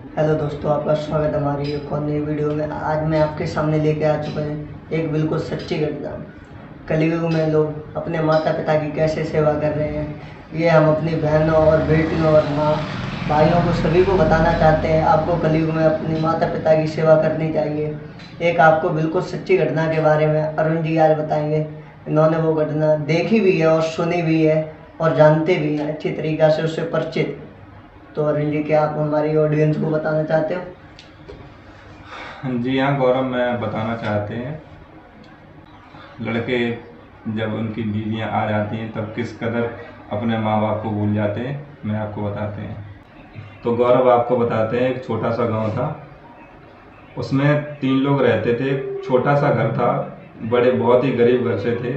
Hello दोस्तों, आपका स्वागत है हमारी एक और नई वीडियो में। आज मैं आपके सामने लेके आ चुका हूँ एक बिल्कुल सच्ची घटना। कलयुग में लोग अपने माता पिता की कैसे सेवा कर रहे हैं, ये हम अपनी बहनों और बेटियों और माँ भाइयों को सभी को बताना चाहते हैं। आपको कलयुग में अपनी माता पिता की सेवा करनी चाहिए। एक आपको बिल्कुल सच्ची घटना के बारे में अरुण जी आज बताएंगे। इन्होंने वो घटना देखी भी है और सुनी भी है और जानते भी हैं अच्छी तरीक़ा से, उससे परिचित। तो अरुण जी, क्या आप हमारी ऑडियंस को बताना चाहते हो? जी हाँ गौरव, मैं बताना चाहते हैं लड़के जब उनकी बीवियां आ जाती हैं तब किस कदर अपने माँ बाप को भूल जाते हैं, मैं आपको बताते हैं। तो गौरव, आपको बताते हैं, एक छोटा सा गांव था, उसमें 3 लोग रहते थे। छोटा सा घर था, बड़े बहुत ही गरीब घर से थे,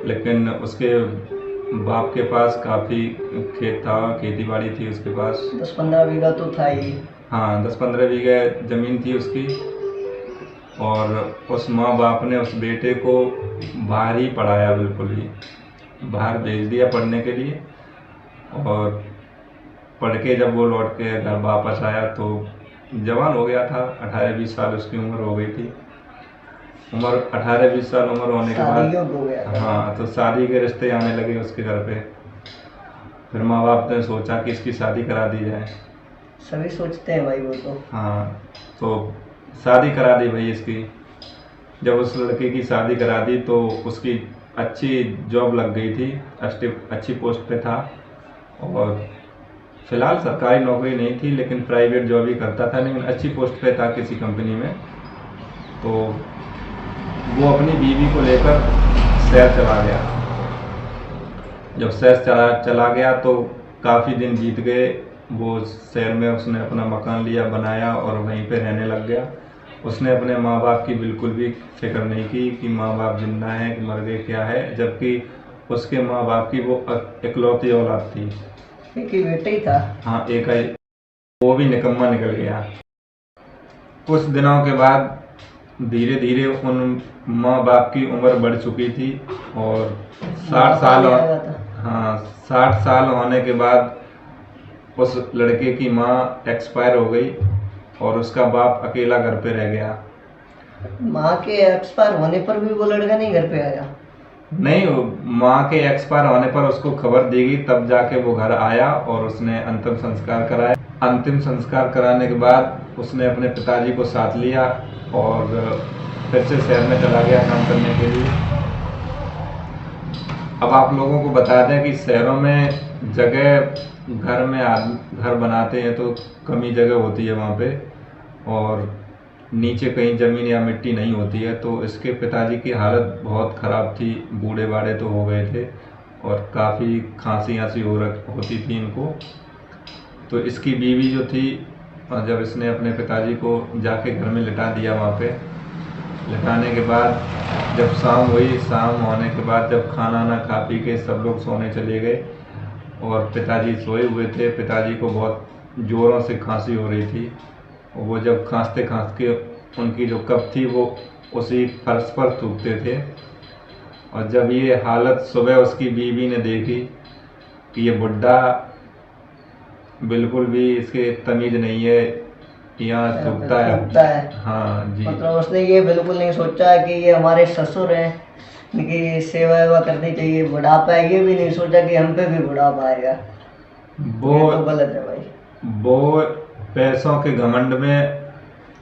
लेकिन उसके बाप के पास काफ़ी खेत था, खेती बाड़ी थी उसके पास। 10-15 बीघा तो था ही। हाँ, 10-15 बीघे ज़मीन थी उसकी। और उस माँ बाप ने उस बेटे को बाहर ही पढ़ाया, बिल्कुल ही बाहर भेज दिया पढ़ने के लिए। और पढ़ के जब वो लौट के घर वापस आया तो जवान हो गया था, 18-20 साल उसकी उम्र हो गई थी। 18-20 साल उम्र होने के बाद हो गया था। हाँ, तो शादी के रिश्ते आने लगे उसके घर पे। फिर माँ बाप ने सोचा कि इसकी शादी करा दी जाए। सभी सोचते हैं भाई वो तो। हाँ, तो शादी करा दी भाई इसकी। जब उस लड़के की शादी करा दी तो उसकी अच्छी जॉब लग गई थी, अच्छी पोस्ट पे था। और फिलहाल सरकारी नौकरी नहीं थी, लेकिन प्राइवेट जॉब ही करता था, लेकिन अच्छी पोस्ट पे था किसी कंपनी में। तो वो अपनी बीवी को लेकर शहर चला गया। जब शहर चला गया तो काफ़ी दिन बीत गए। वो शहर में उसने अपना मकान लिया, बनाया और वहीं पे रहने लग गया। उसने अपने माँ बाप की बिल्कुल भी फिक्र नहीं की कि माँ बाप जिंदा हैं कि मर गए क्या है, जबकि उसके माँ बाप की वो इकलौती औलाद थी। एक ही बेटा ही था। हाँ, एक है, वो भी निकम्मा निकल गया। कुछ दिनों के बाद धीरे धीरे उन माँ बाप की उम्र बढ़ चुकी थी और 60 साल, हाँ, 60 साल होने के बाद उस लड़के की माँ एक्सपायर हो गई और उसका बाप अकेला घर पे रह गया। माँ के एक्सपायर होने पर भी वो लड़का नहीं घर पे आया? नहीं, माँ के एक्सपायर होने पर उसको खबर दी गई, तब जाके वो घर आया और उसने अंतिम संस्कार कराया। अंतिम संस्कार कराने के बाद उसने अपने पिताजी को साथ लिया और फिर से शहर में चला गया काम करने के लिए। अब आप लोगों को बता दें कि शहरों में जगह घर बनाते हैं तो कम ही जगह होती है वहाँ पे, और नीचे कहीं ज़मीन या मिट्टी नहीं होती है। तो इसके पिताजी की हालत बहुत ख़राब थी, बूढ़े बाड़े तो हो गए थे और काफ़ी खांसी होती थी इनको। तो इसकी बीवी जो थी, जब इसने अपने पिताजी को जाके घर में लिटा दिया, वहाँ पे लिटाने के बाद जब शाम हुई, शाम होने के बाद जब खाना ना खा पी के सब लोग सोने चले गए और पिताजी सोए हुए थे। पिताजी को बहुत ज़ोरों से खांसी हो रही थी। वो जब खांसते खांसते उनकी जो कप थी वो उसी फर्श पर थूकते थे। और जब ये हालत सुबह उसकी बीवी ने देखी कि ये बुड्ढा बिल्कुल भी इसके तमीज़ नहीं है, यहाँ थूकता है। हाँ जी, मतलब उसने ये बिल्कुल नहीं सोचा कि ये हमारे ससुर हैं, इनकी सेवा वेवा करनी चाहिए। बुढ़ापा है, ये भी नहीं सोचा कि हम पे भी बुढ़ापा आएगा। वो तो गलत है भाई। वो पैसों के घमंड में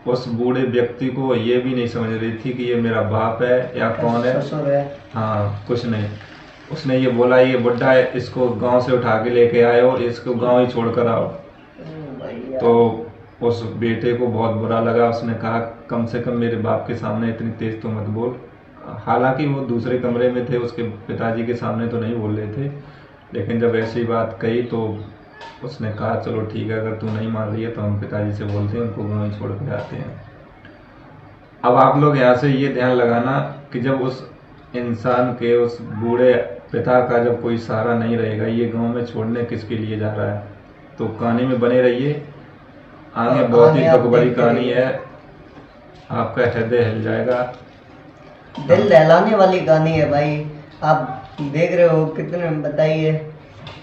उस बूढ़े व्यक्ति को ये भी नहीं समझ रही थी कि ये मेरा बाप है या कौन है, ससुर है। हाँ, कुछ नहीं। उसने ये बोला ये बुड्ढा है, इसको गांव से उठा के लेके आयो, इसको गांव ही छोड़ कर आओ। तो उस बेटे को बहुत बुरा लगा। उसने कहा कम से कम मेरे बाप के सामने इतनी तेज तो मत बोल। हालांकि वो दूसरे कमरे में थे, उसके पिताजी के सामने तो नहीं बोल रहे थे, लेकिन जब ऐसी बात कही तो उसने कहा चलो ठीक है, अगर तू नहीं मान रही है तो हम पिताजी से बोलते हैं, उनको गाँव छोड़ के आते हैं। अब आप लोग यहाँ से ये ध्यान लगाना कि जब उस इंसान के, उस बूढ़े पिता का जब कोई सहारा नहीं रहेगा, ये गांव में छोड़ने किसके लिए जा रहा है। तो कहानी में बने रहिए, आगे बहुत ही दुख भरी कहानी है, आपका हृदय हिल जाएगा। दिल दहलाने वाली कहानी है भाई। आप देख रहे हो कितने, बताइए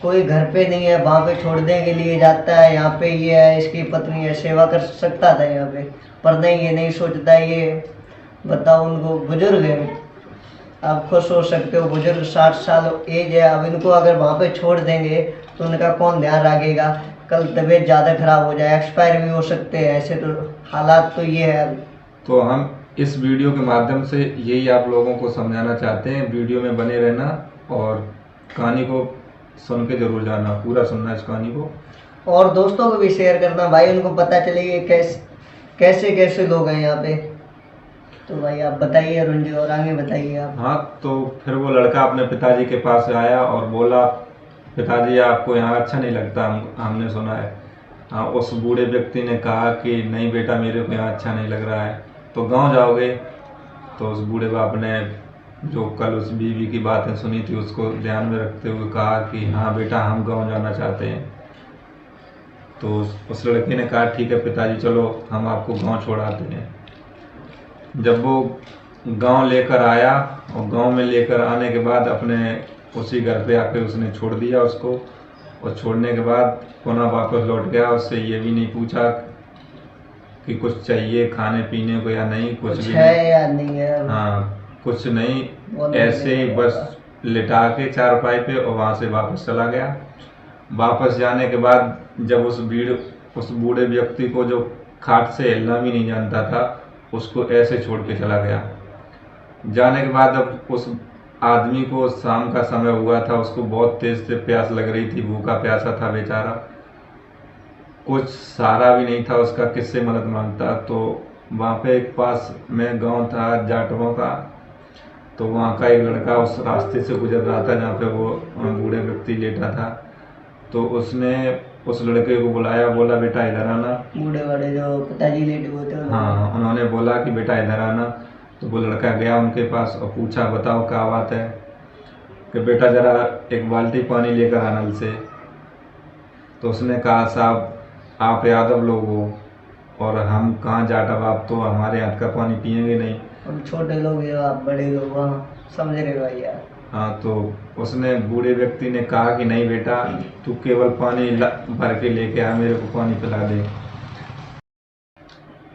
कोई घर पे नहीं है, वहाँ पे छोड़ने के लिए जाता है, यहाँ पे ये है, इसकी पत्नी है, सेवा कर सकता था यहाँ पे, पर नहीं, ये नहीं सोचता। ये बताओ, उनको बुजुर्ग है, आप खुद सोच सकते हो, बुजुर्ग 60 साल एज है। अब इनको अगर वहाँ पे छोड़ देंगे तो उनका कौन ध्यान रखेगा? कल तबीयत ज़्यादा खराब हो जाए, एक्सपायर भी हो सकते हैं। ऐसे तो हालात तो ये है। तो हम इस वीडियो के माध्यम से यही आप लोगों को समझाना चाहते हैं। वीडियो में बने रहना और कहानी को सुन के जरूर जाना, पूरा सुनना इस कहानी को, और दोस्तों को भी शेयर करना भाई, उनको पता चले कि कैसे कैसे लोग हैं यहाँ पे। तो भाई आप बताइए अरुण जी, और आगे बताइए आप। हाँ, तो फिर वो लड़का अपने पिताजी के पास आया और बोला, पिताजी आपको यहाँ अच्छा नहीं लगता, हमने सुना है। हाँ, उस बूढ़े व्यक्ति ने कहा कि नहीं बेटा, मेरे को यहाँ अच्छा नहीं लग रहा है, तो गांव जाओगे। तो उस बूढ़े बाप ने जो कल उस बीवी की बातें सुनी थी उसको ध्यान में रखते हुए कहा कि हाँ बेटा, हम गांव जाना चाहते हैं। तो उस लड़के ने कहा ठीक है पिताजी, चलो हम आपको गांव छोड़ाते हैं। जब वो गांव लेकर आया और गांव में लेकर आने के बाद अपने उसी घर पे आके उसने छोड़ दिया उसको, और छोड़ने के बाद पुनः वापस लौट गया। उससे ये भी नहीं पूछा कि कुछ चाहिए खाने पीने को या नहीं, कुछ भी है नहीं। या नहीं है? हाँ, कुछ नहीं, वो ऐसे ही बस लिटा के चारपाई पे और वहाँ से वापस चला गया। वापस जाने के बाद जब उस बूढ़े व्यक्ति को, जो खाट से हिलना भी नहीं जानता था, उसको ऐसे छोड़ के चला गया। जाने के बाद अब उस आदमी को शाम का समय हुआ था, उसको बहुत तेज से प्यास लग रही थी, भूखा प्यासा था बेचारा, कुछ सहारा भी नहीं था उसका, किससे मदद मांगता। तो वहाँ पे एक पास में गांव था जाटवों का, तो वहाँ का एक लड़का उस रास्ते से गुजर रहा था जहाँ पे वो बूढ़े व्यक्ति लेटा था। तो उसने उस लड़के को बुलाया, बोला बेटा इधर आना। बूढ़े बड़े जो पिताजी लेटे हुए थे, हाँ, उन्होंने बोला कि बेटा इधर आना। तो वो लड़का गया उनके पास और पूछा, बताओ क्या बात है? कि बेटा जरा एक बाल्टी पानी लेकर आना नल से। तो उसने कहा, साहब आप यादव लोग हो और हम कहाँ जाटव, आप तो हमारे हाथ का पानी पिएंगे नहीं। हम छोटे लोग हैं, आप बड़े लोग, वहाँ समझ रहे भाई यार। हाँ, तो उसने बूढ़े व्यक्ति ने कहा कि नहीं बेटा, तू केवल पानी भर के लेके आ, मेरे को पानी पिला दे।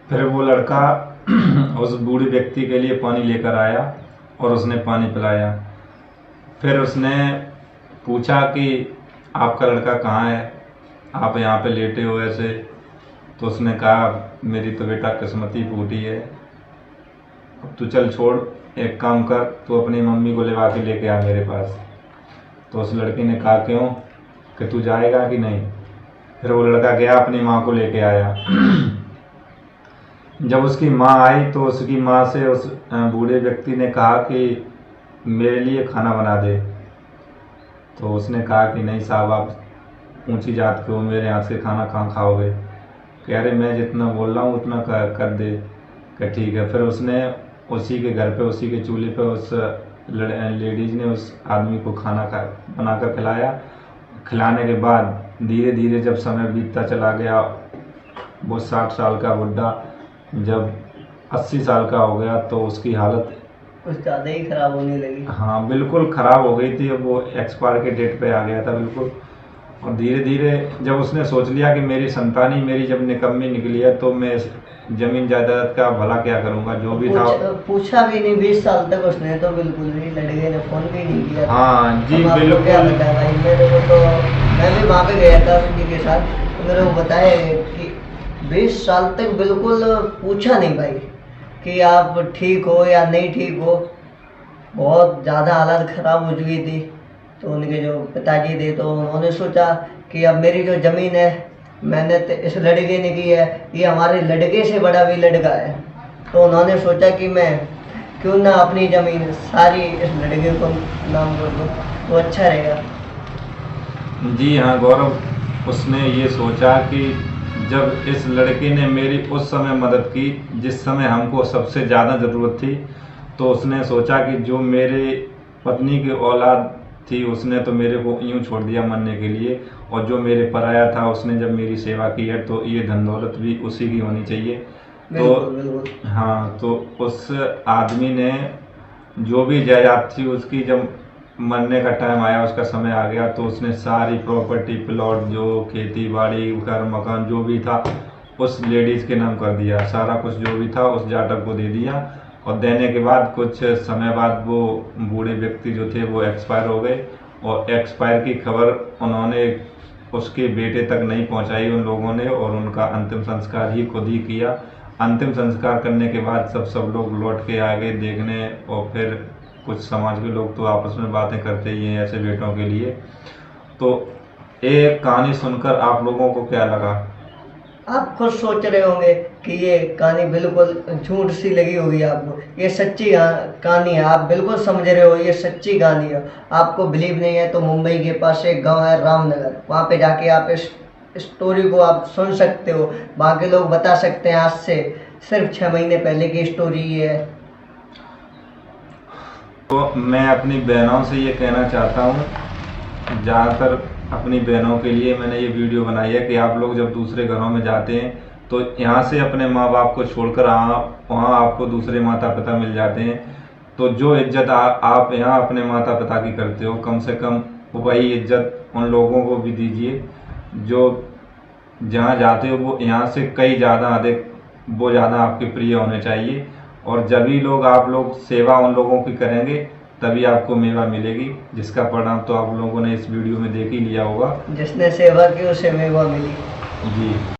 फिर वो लड़का उस बूढ़े व्यक्ति के लिए पानी लेकर आया और उसने पानी पिलाया। फिर उसने पूछा कि आपका लड़का कहाँ है, आप यहाँ पे लेटे हो ऐसे? तो उसने कहा, मेरी तो बेटा किस्मत ही फूटी है, अब तू चल छोड़, एक काम कर, तू अपनी मम्मी को लेवा के लेके आ मेरे पास। तो उस लड़के ने कहा, क्यों, कि तू जाएगा कि नहीं? फिर वो लड़का गया, अपनी माँ को लेके आया। जब उसकी माँ आई तो उसकी माँ से उस बूढ़े व्यक्ति ने कहा कि मेरे लिए खाना बना दे। तो उसने कहा कि नहीं साहब, आप ऊंची जात के हो, मेरे हाथ से खाना कहाँ खाओगे? कह रहे मैं जितना बोल रहा हूँ उतना कर दे। कि ठीक है। फिर उसने उसी के घर पे, उसी के चूल्हे पे उस लेडीज ने उस आदमी को खाना बनाकर खिलाया। खिलाने के बाद धीरे धीरे जब समय बीतता चला गया, वो 60 साल का बुढ़ा जब 80 साल का हो गया तो उसकी हालत कुछ ज़्यादा ही खराब होने लगी। हाँ, बिल्कुल ख़राब हो गई थी। अब वो एक्सपायर के डेट पे आ गया था बिल्कुल। और धीरे धीरे जब उसने सोच लिया कि मेरी संतानी मेरी जब निकम्मी निकली है तो मैं ज़मीन जायदाद का भला क्या करूँगा, जो भी था। पूछा भी नहीं 20 साल तक उसने, तो बिल्कुल भी, लड़के ने फ़ोन भी नहीं किया। हाँ जी, बिल्कुल। क्या बताया भाई, मेरे को तो, मैं भी वहाँ पे गया था उसी के साथ, तो मेरे को बताया कि 20 साल तक बिल्कुल पूछा नहीं भाई कि आप ठीक हो या नहीं ठीक हो। बहुत ज़्यादा हालत ख़राब हो चुकी थी। तो उनके जो पिताजी थे, तो उन्होंने सोचा कि अब मेरी जो ज़मीन है मैंने इस लड़के ने की है, ये हमारे लड़के से बड़ा भी लड़का है। तो उन्होंने सोचा कि मैं क्यों ना अपनी ज़मीन सारी इस लड़के को नाम कर दूँ, तो अच्छा रहेगा। जी हाँ गौरव, उसने ये सोचा कि जब इस लड़के ने मेरी उस समय मदद की जिस समय हमको सबसे ज़्यादा ज़रूरत थी, तो उसने सोचा कि जो मेरे पत्नी की औलाद थी उसने तो मेरे को यूं छोड़ दिया मरने के लिए, और जो मेरे पराया था उसने जब मेरी सेवा की है तो ये धन दौलत भी उसी की होनी चाहिए। तो हाँ, तो उस आदमी ने जो भी जायदाद थी उसकी जब मरने का टाइम आया, उसका समय आ गया, तो उसने सारी प्रॉपर्टी, प्लॉट, जो खेती बाड़ी, घर मकान जो भी था उस लेडीज़ के नाम कर दिया। सारा कुछ जो भी था उस जाटक को दे दिया। और देने के बाद कुछ समय बाद वो बूढ़े व्यक्ति जो थे वो एक्सपायर हो गए। और एक्सपायर की खबर उन्होंने उसके बेटे तक नहीं पहुंचाई उन लोगों ने, और उनका अंतिम संस्कार ही खुद ही किया। अंतिम संस्कार करने के बाद सब लोग लौट के आ गए देखने, और फिर कुछ समाज के लोग तो आपस में बातें करते ही हैं ऐसे बेटों के लिए। तो ये कहानी सुनकर आप लोगों को क्या लगा? आप खुद सोच रहे होंगे कि ये कहानी बिल्कुल झूठ सी लगी होगी आपको, ये सच्ची कहानी है। आप बिल्कुल समझ रहे हो ये सच्ची कहानी है। आपको बिलीव नहीं है तो मुंबई के पास एक गांव है रामनगर, वहाँ पे जाके आप इस स्टोरी को आप सुन सकते हो। वहाँ के लोग बता सकते हैं आज से सिर्फ 6 महीने पहले की स्टोरी ये है। तो मैं अपनी बहनों से ये कहना चाहता हूँ, ज़्यादातर अपनी बहनों के लिए मैंने ये वीडियो बनाई है कि आप लोग जब दूसरे घरों में जाते हैं तो यहाँ से अपने माँ बाप को छोड़कर वहाँ आपको दूसरे माता पिता मिल जाते हैं। तो जो इज्जत आप यहाँ अपने माता पिता की करते हो, कम से कम वही इज्जत उन लोगों को भी दीजिए जो जहाँ जाते हो वो यहाँ से कई ज़्यादा अधिक, वो ज़्यादा आपके प्रिय होने चाहिए। और जब भी आप लोग सेवा उन लोगों की करेंगे तभी आपको मेवा मिलेगी, जिसका परिणाम तो आप लोगों ने इस वीडियो में देख ही लिया होगा। जिसने सेवा की उसे मेवा मिली। जी।